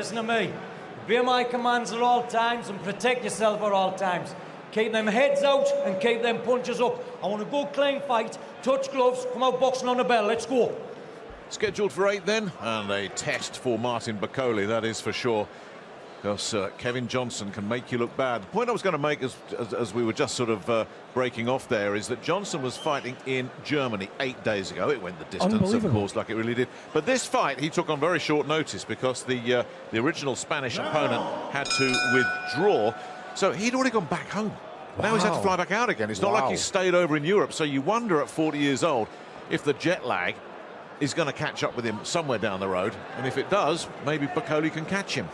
Listen to me. Obey my commands at all times and protect yourself at all times. Keep them heads out and keep them punches up. I want to go clean fight, touch gloves, come out boxing on the bell. Let's go. Scheduled for 8 then, and a test for Martin Bakole, that is for sure. Because Kevin Johnson can make you look bad. The point I was going to make as we were just sort of breaking off there is that Johnson was fighting in Germany 8 days ago. It went the distance, of course, like it really did. But this fight he took on very short notice because the original Spanish opponent had to withdraw. So he'd already gone back home. Now he's had to fly back out again. It's not like he stayed over in Europe. So you wonder at 40 years old if the jet lag is going to catch up with him somewhere down the road. And if it does, maybe Bakole can catch him.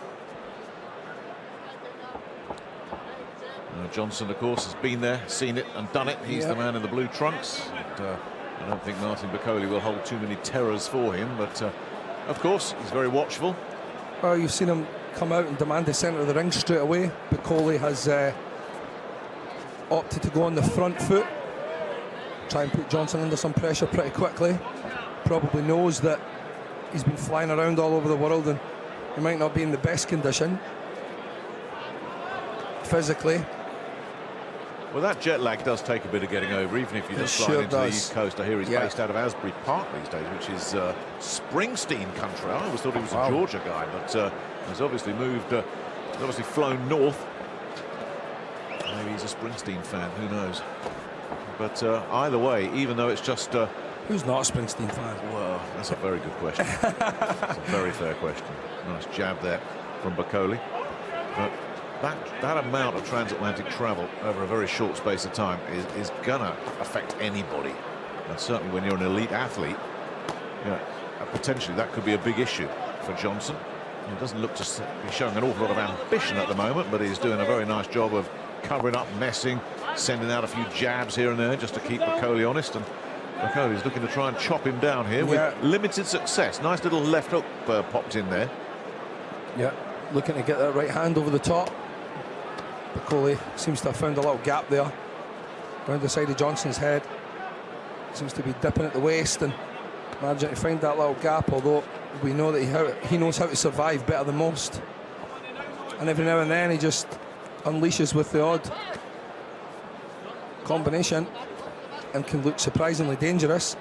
Johnson, of course, has been there, seen it and done it. He's the man in the blue trunks. And, I don't think Martin Bakole will hold too many terrors for him, but of course he's very watchful. Well, you've seen him come out and demand the centre of the ring straight away. Bakole has opted to go on the front foot, try and put Johnson under some pressure pretty quickly. Probably knows that he's been flying around all over the world and he might not be in the best condition physically. Well, that jet lag does take a bit of getting over, even if you just fly into the East Coast. I hear he's based out of Asbury Park these days, which is Springsteen country. I always thought he was a Georgia guy, but he's obviously moved, he's obviously flown north. Maybe he's a Springsteen fan, who knows? But either way, even though it's just... Who's not a Springsteen fan? Well, that's a very good question. That's a very fair question. Nice jab there from Bakole. But that amount of transatlantic travel over a very short space of time is gonna affect anybody, and certainly when you're an elite athlete, potentially that could be a big issue for Johnson. He doesn't look to be showing an awful lot of ambition at the moment, but he's doing a very nice job of covering up, messing, sending out a few jabs here and there just to keep Bakole honest. And Bakole's looking to try and chop him down here with limited success. Nice little left hook popped in there. Yeah, looking to get that right hand over the top. Bakole seems to have found a little gap there around the side of Johnson's head. Seems to be dipping at the waist and managing to find that little gap, although we know that he knows how to survive better than most. And every now and then he just unleashes with the odd combination and can look surprisingly dangerous.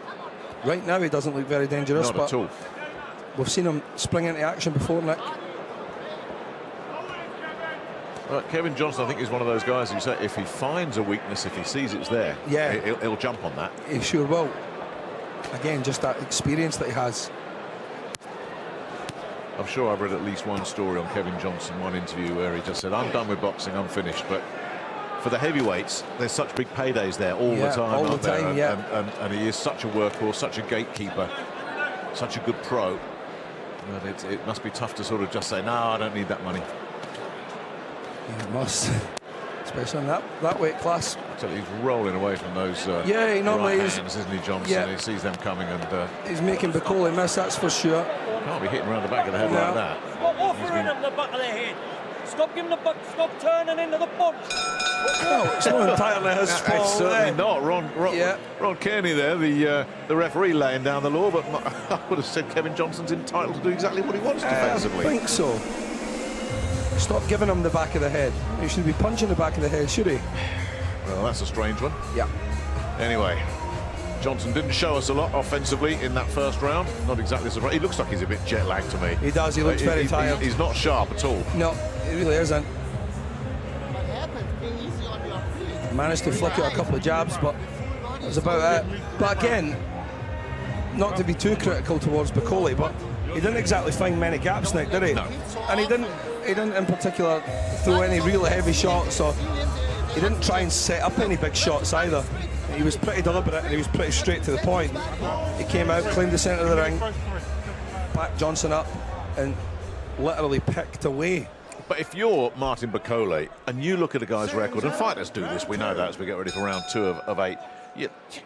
Right now he doesn't look very dangerous, not at all. We've seen him spring into action before, Nick. Kevin Johnson, I think, is one of those guys who say if he finds a weakness, if he sees it's there, he'll jump on that. He sure will. Again, just that experience that he has. I'm sure I've read at least one story on Kevin Johnson, one interview where he just said, I'm done with boxing, I'm finished. But for the heavyweights, there's such big paydays there all the time. All the time, and he is such a workhorse, such a gatekeeper, such a good pro. But it must be tough to sort of just say, no, I don't need that money. Yeah, it must, especially in that weight class. So he's rolling away from those he normally right hands, isn't he, Johnson? He sees them coming and he's making Bakole miss, that's for sure. Can't be hitting around the back of the head like that. Stop offering him the back of the head. Stop giving the butt. Stop turning into the punch. No, it's not entirely his fault. It's certainly not. Ron Kearney there, the referee laying down the law, but I would have said Kevin Johnson's entitled to do exactly what he wants defensively. I think so. Stop giving him the back of the head. He should be punching the back of the head, should he? Well, that's a strange one. Yeah. Anyway, Johnson didn't show us a lot offensively in that first round. Not exactly surprised. He looks like he's a bit jet lagged to me. He does. He looks very tired. He's not sharp at all. No, he really isn't. Managed to flick out a couple of jabs, but that was about it. But again, not to be too critical towards Bakole, but he didn't exactly find many gaps, Nick, did he? No. And he didn't in particular throw any really heavy shots, or he didn't try and set up any big shots either. He was pretty deliberate and he was pretty straight to the point. He came out, claimed the centre of the ring, backed Johnson up and literally picked away. But if you're Martin Bakole and you look at a guy's record, and fighters do this, we know that as we get ready for round 2 of 8,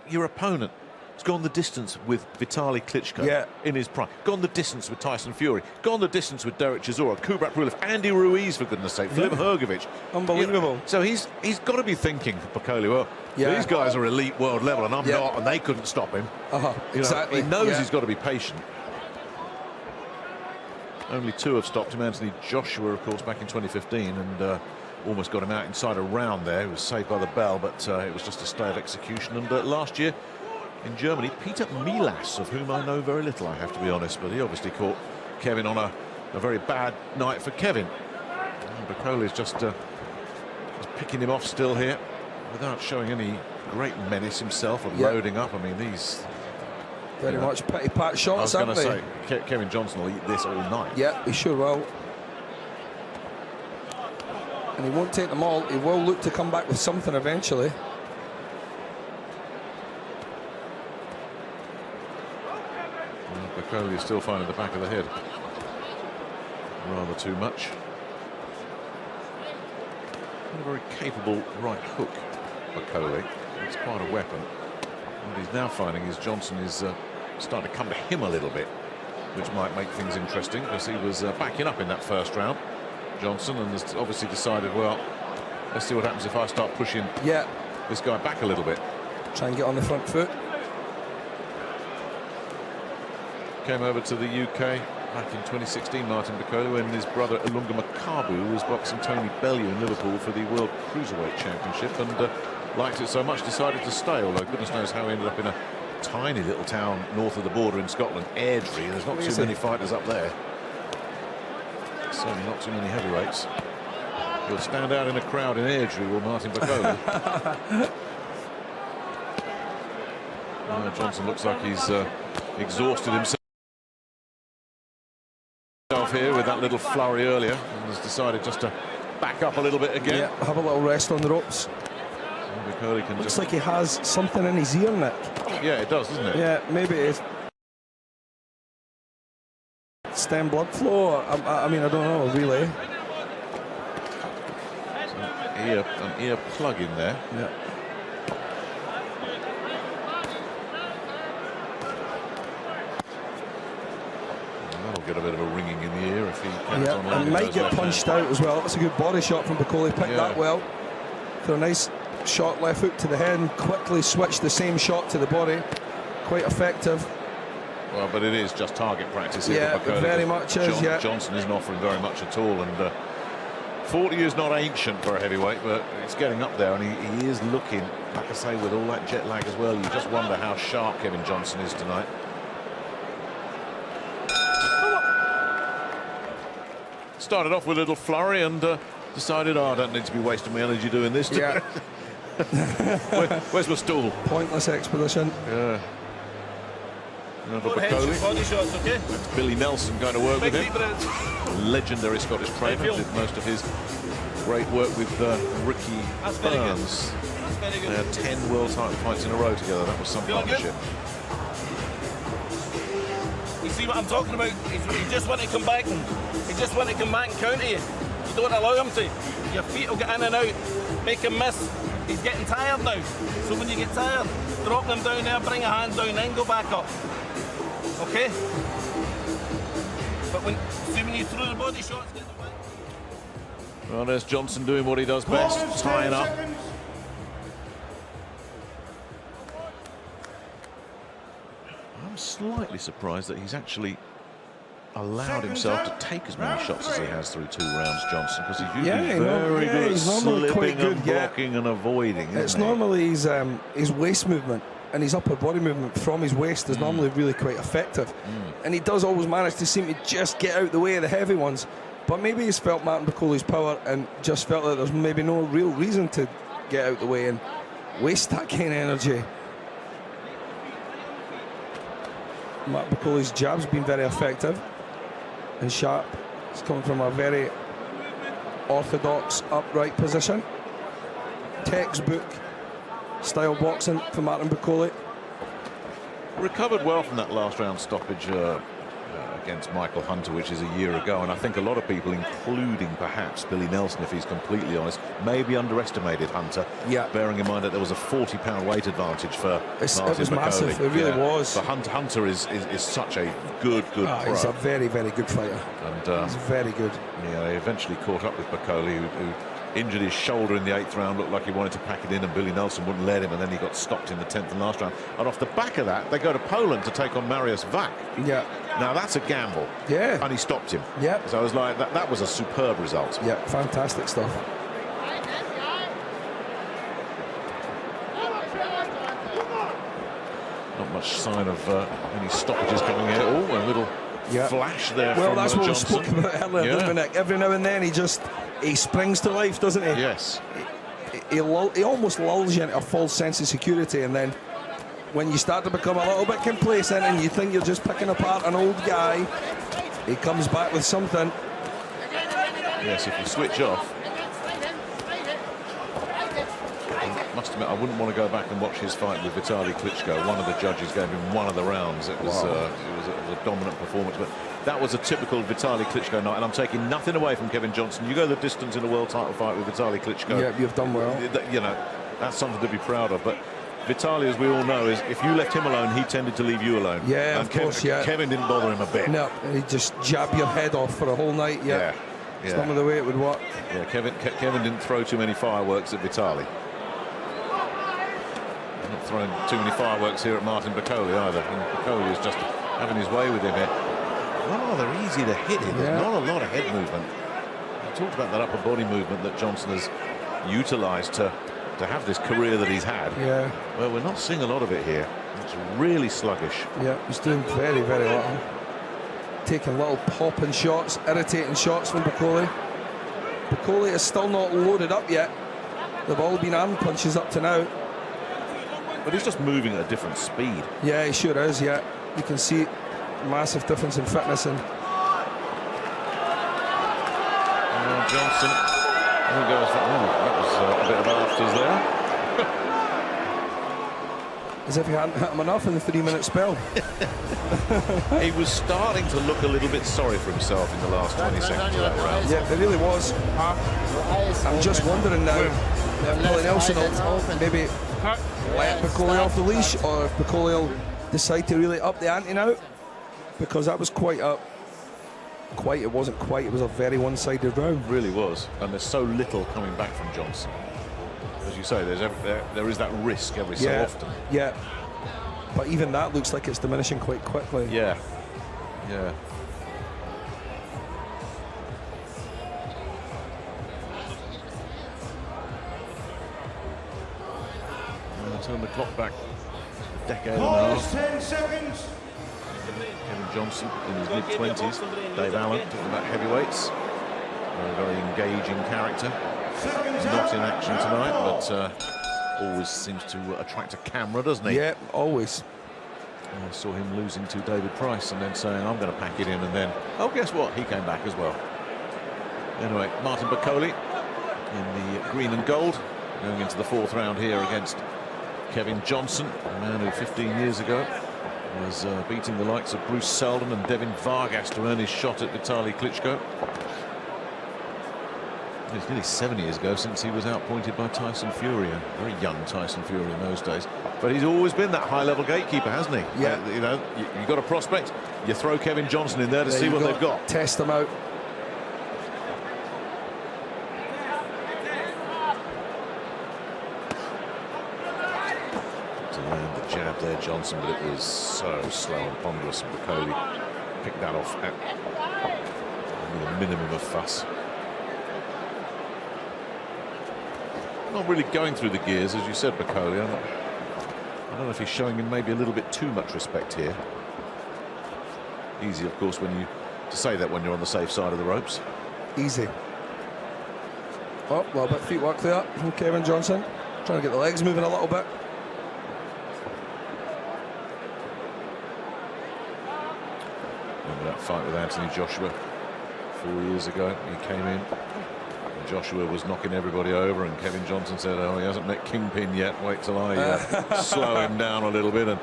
your opponent has gone the distance with Vitaly Klitschko in his prime, gone the distance with Tyson Fury, gone the distance with Derek Chisora, Kubrat Pulev, Andy Ruiz, for goodness sake, Filip Hrgovic. Unbelievable. So he's got to be thinking, Bakole, well, these guys are elite world level and I'm not, and they couldn't stop him. Exactly. He knows he's got to be patient. only two have stopped him. Anthony Joshua, of course, back in 2015, and almost got him out inside a round there. He was saved by the bell, but it was just a stay of execution. And last year in Germany, Peter Milas, of whom I know very little, I have to be honest, but he obviously caught Kevin on a very bad night for Kevin. Bakole is just picking him off still here, without showing any great menace himself of loading up. I mean, these very much petty pat shots, I was going to say, Kevin Johnson will eat this all night. Yeah, he sure will. And he won't take them all. He will look to come back with something eventually. Bakole is still finding the back of the head rather too much. A very capable right hook, Bakole. It's quite a weapon. What he's now finding is Johnson is starting to come to him a little bit, which might make things interesting, because he was backing up in that first round, Johnson, and has obviously decided, well, let's see what happens if I start pushing this guy back a little bit. Try and get on the front foot. Came over to the UK back in 2016, Martin Bakole, when his brother Ilunga Makabu was boxing Tony Bellew in Liverpool for the World Cruiserweight Championship, and liked it so much decided to stay, although goodness knows how he ended up in a tiny little town north of the border in Scotland, Airdrie. There's not too many fighters up there. Certainly not too many heavyweights. He'll stand out in a crowd in Airdrie, will Martin Bakole. Johnson looks like he's exhausted himself here with that little flurry earlier, and has decided just to back up a little bit again. Yeah, have a little rest on the ropes. Can looks like he has something in his ear, Nick. Yeah, it does, doesn't it? Yeah, maybe it's stem blood flow. I mean, I don't know, really. An ear plug in there. Yeah. That'll get a bit of a ringing in the ear if he carries on. And might get punched out as well. That's a good body shot from Bakole. Picked that well. For a nice shot left hook to the head and quickly switched the same shot to the body. Quite effective. Well, but it is just target practice here. Yeah, for Bakole. very much is. Johnson isn't offering very much at all, and 40 is not ancient for a heavyweight, but it's getting up there, and he is looking, like I say, with all that jet lag as well. You just wonder how sharp Kevin Johnson is tonight. Started off with a little flurry and decided, I don't need to be wasting my energy doing this. Yeah. Where's my stool? Pointless expedition. Yeah. Body shots, okay? That's Billy Nelson going to work with him. Legendary Scottish trainer. Did most of his great work with Ricky Burns. They had 10 world title fights in a row together. That was some partnership. You see what I'm talking about? He just want to come back and counter you. You don't allow him to. Your feet will get in and out. Make him miss. He's getting tired now. So when you get tired, drop them down there, bring a hand down, then go back up. Okay? But when you throw the body shots, get them back. Well, there's Johnson doing what he does best, tying up. I'm slightly surprised that he's actually allowed himself to take as many shots as he has through 2 rounds, Johnson, because he's usually very good at slipping and blocking and avoiding. It's normally his waist movement and his upper body movement from his waist is normally really quite effective, and he does always manage to seem to just get out the way of the heavy ones. But maybe he's felt Martin Bakole's power and just felt that there's maybe no real reason to get out the way and waste that kind of energy. Martin Bakole's jab's been very effective and sharp. It's coming from a very orthodox upright position. Textbook style boxing for Martin Bakole. Recovered well from that last round stoppage against Michael Hunter, which is a year ago, and I think a lot of people, including perhaps Billy Nelson, if he's completely honest, maybe underestimated Hunter. Yeah. Bearing in mind that there was a 40-pound weight advantage for Martin Bakole. It was massive. It really was. But Hunter is such a good pro. He's a very, very good fighter. And he's very good. Yeah, they eventually caught up with Bakole, who injured his shoulder in the 8th round, looked like he wanted to pack it in, and Billy Nelson wouldn't let him, and then he got stopped in the 10th and last round. And off the back of that, they go to Poland to take on Mariusz Wach. Yeah. Now that's a gamble. Yeah. And he stopped him. Yeah. So I was like, that was a superb result. Yeah, fantastic stuff. Not much sign of any stoppages coming here. Oh, a little flash there. Well, from that's what Johnson. we spoke about earlier, didn't we, Nick? Every now and then he springs to life, doesn't he? Yes. He almost lulls you into a false sense of security, and then when you start to become a little bit complacent and you think you're just picking apart an old guy, he comes back with something. Yes, if you switch off. I must admit, I wouldn't want to go back and watch his fight with Vitaly Klitschko. One of the judges gave him one of the rounds. It was, it was a dominant performance, but that was a typical Vitaly Klitschko night, and I'm taking nothing away from Kevin Johnson. You go the distance in a world title fight with Vitaly Klitschko. Yeah, you've done well. You know, that's something to be proud of, but Vitaly, as we all know, is if you left him alone, he tended to leave you alone. Yeah, and of course, yeah. Kevin didn't bother him a bit. No, he just jab your head off for a whole night, yeah. It's not the way it would work. Yeah, Kevin didn't throw too many fireworks at Vitaly. Not throwing too many fireworks here at Martin Bakole either. And Bakole is just having his way with him here. Rather easy to hit him. There's not a lot of head movement. I talked about that upper body movement that Johnson has utilised to have this career that he's had. Yeah. Well, we're not seeing a lot of it here. It's really sluggish. Yeah, he's doing very, very little. Taking little popping shots, irritating shots from Bakole. Bakole is still not loaded up yet. They've all been arm punches up to now. But he's just moving at a different speed. Yeah, he sure is, yeah. You can see massive difference in fitness. And Johnson, there goes that was a bit of afters there. as if he hadn't hit him enough in the 3-minute spell. He was starting to look a little bit sorry for himself in the last 20 seconds of that round. Yeah, it really was. I'm just wondering now if Billy Nelson will maybe let Bakole off the leash, or if Bakole will decide to really up the ante now, because that was it was a very one-sided round. Really was, and there's so little coming back from Johnson. As you say, there is that risk every so often. Yeah, but even that looks like it's diminishing quite quickly. Yeah, yeah. Turn the clock back a decade and a half. 10 seconds. Kevin Johnson in his mid-20s. Dave Allen talking about heavyweights. Very engaging character. Not in action tonight, but always seems to attract a camera, doesn't he? Yeah, always. I saw him losing to David Price and then saying, I'm going to pack it in, and then, oh, guess what? He came back as well. Anyway, Martin Bakole in the green and gold, going into the 4th round here against Kevin Johnson, a man who 15 years ago was beating the likes of Bruce Seldon and Devin Vargas to earn his shot at Vitaly Klitschko. It's nearly 7 years ago since he was outpointed by Tyson Fury, a very young Tyson Fury in those days. But he's always been that high-level gatekeeper, hasn't he? Yeah. You know, you've got a prospect, you throw Kevin Johnson in there to see what they've got. Test them out. Jab there, Johnson, but it was so slow and ponderous, and Bakole picked that off at a minimum of fuss. Not really going through the gears, as you said, Bakole. I don't know if he's showing him maybe a little bit too much respect here. Easy, of course, to say that when you're on the safe side of the ropes. Easy. Oh, well, a bit of feet work there from Kevin Johnson. Trying to get the legs moving a little bit. That fight with Anthony Joshua 4 years ago, he came in and Joshua was knocking everybody over, and Kevin Johnson said, oh, he hasn't met Kingpin yet, wait till I slow him down a little bit. And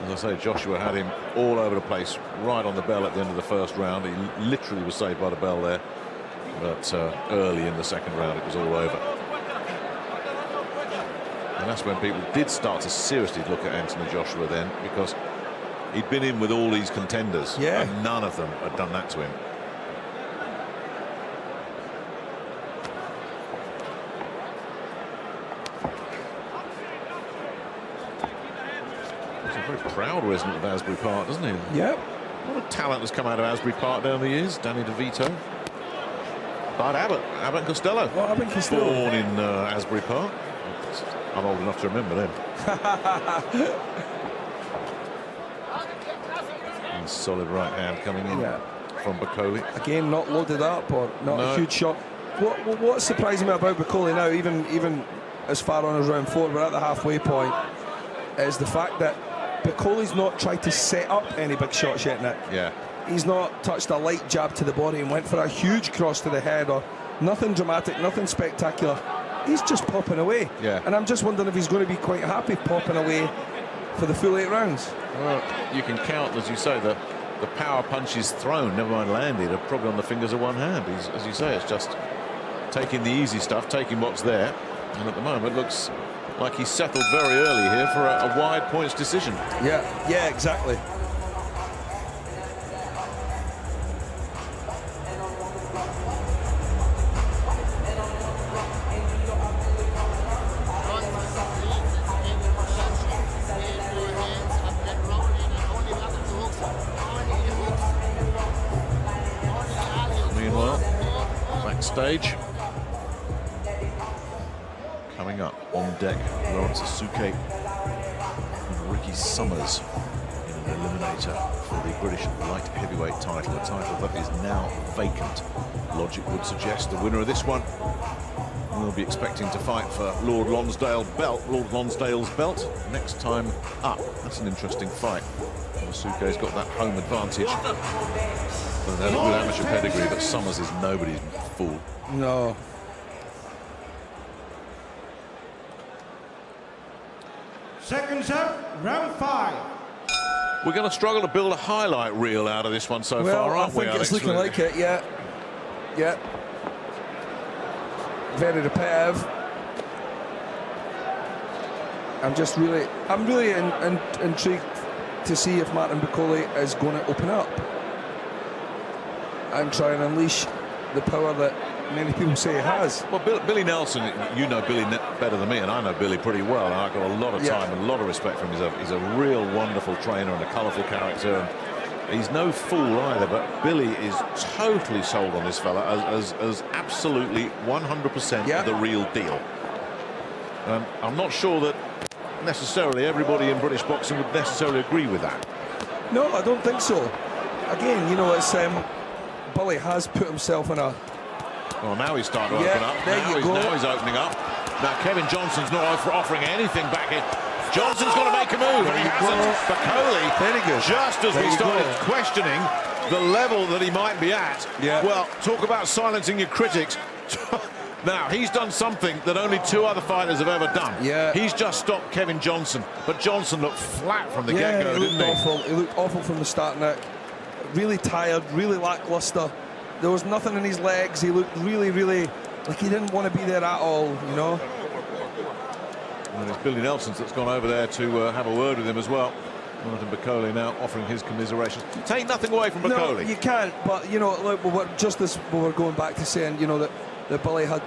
as I say, Joshua had him all over the place, right on the bell at the end of the 1st round. He literally was saved by the bell there, but early in the 2nd round it was all over. And that's when people did start to seriously look at Anthony Joshua then, because he'd been in with all these contenders, and none of them had done that to him. Very proud resident of Asbury Park, doesn't he? Yep. A lot of talent has come out of Asbury Park down the years. Danny DeVito. Bud Abbott Costello. Well, Abbott Costello. Born in Asbury Park. I'm old enough to remember them. And solid right hand coming in from Bakole. Again, not loaded up or not a huge shot. What's surprising me about Bakole now, even as far on as round 4, we're at the halfway point, is the fact that Bakole's not tried to set up any big shots yet, Nick. Yeah. He's not touched a light jab to the body and went for a huge cross to the head or nothing dramatic, nothing spectacular. He's just popping away. Yeah. And I'm just wondering if he's going to be quite happy popping away for the full 8 rounds. Well, you can count, as you say, the power punches thrown, never mind landed, are probably on the fingers of one hand. He's, as you say, it's just taking the easy stuff, taking what's there. And at the moment, looks like he's settled very early here for a wide points decision. Yeah, exactly. Meanwhile, backstage. Coming up on deck, Lawrence Asuke and Ricky Summers in an eliminator for the British light heavyweight title, a title that is now vacant. Logic would suggest the winner of this one will be expecting to fight for Lord Lonsdale's belt next time up. That's an interesting fight. Asuke's got that home advantage with amateur pedigree, but Summers is nobody's fool. No. Seconds out, round 5. We're going to struggle to build a highlight reel out of this one so far, aren't we, I think Alex? it's looking like it, yeah. Very repetitive. I'm really intrigued to see if Martin Bakole is going to open up and try and unleash the power that many people say he has. Well, Billy Nelson, you know Billy better than me, and I know Billy pretty well, and I've got a lot of time and a lot of respect for him. He's a real wonderful trainer and a colourful character, and he's no fool either, but Billy is totally sold on this fella as absolutely 100% the real deal. I'm not sure that necessarily everybody in British boxing would necessarily agree with that. No, I don't think so. Again, you know, it's Billy has put himself in a... Well, now he's starting to open up. Now he's opening up. Now Kevin Johnson's not offering anything back in. Johnson's got to make a move, and he hasn't. Bakole, very good. Just as we started questioning the level that he might be at. Well, talk about silencing your critics. Now, he's done something that only 2 other fighters have ever done. He's just stopped Kevin Johnson, but Johnson looked flat from the get-go, didn't he? Awful. He looked awful from the start, Nick. Really tired, really lackluster. There was nothing in his legs. He looked really like he didn't want to be there at all, you know. And it's Billy Nelson that's gone over there to have a word with him as well. Martin Bakole now offering his commiserations. Take nothing away from Bakole. No, you can't, but, you know, look, we're going back to saying, you know, that Billy had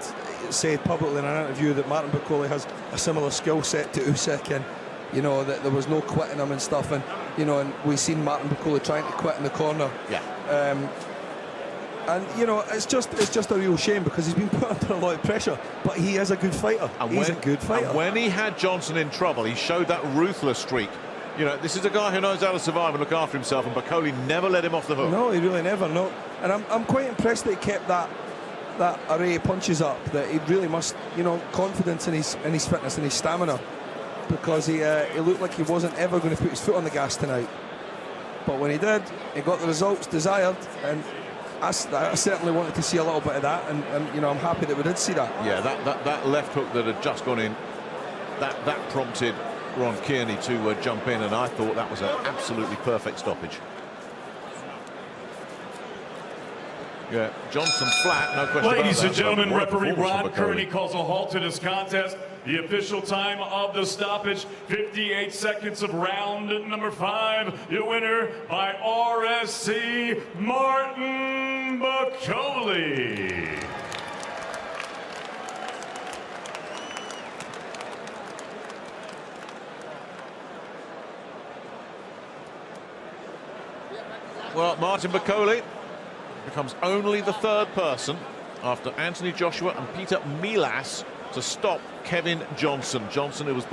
said publicly in an interview that Martin Bakole has a similar skill set to Usyk, and, you know, that there was no quitting him and stuff, and, you know, and we've seen Martin Bakole trying to quit in the corner. And, you know, it's just a real shame because he's been put under a lot of pressure, but he is a good fighter. He's a good fighter. And when he had Johnson in trouble, he showed that ruthless streak. You know, this is a guy who knows how to survive and look after himself, and Bakole never let him off the hook. No, he really never, no. And I'm quite impressed that he kept that array of punches up, that he really must, you know, confidence in his fitness and his stamina, because he looked like he wasn't ever going to put his foot on the gas tonight. But when he did, he got the results desired, and I certainly wanted to see a little bit of that, and you know, I'm happy that we did see that. Yeah, that left hook that had just gone in, that prompted Ron Kearney to jump in, and I thought that was an absolutely perfect stoppage. Yeah, Johnson flat, no question about that. Ladies and gentlemen, What a referee performance Ron from Bakole. Kearney calls a halt to this contest. The official time of the stoppage, 58 seconds of round number 5. Your winner by RSC, Martin Bakole. Well, Martin Bakole becomes only the third person after Anthony Joshua and Peter Milas to stop Kevin Johnson. Johnson, who was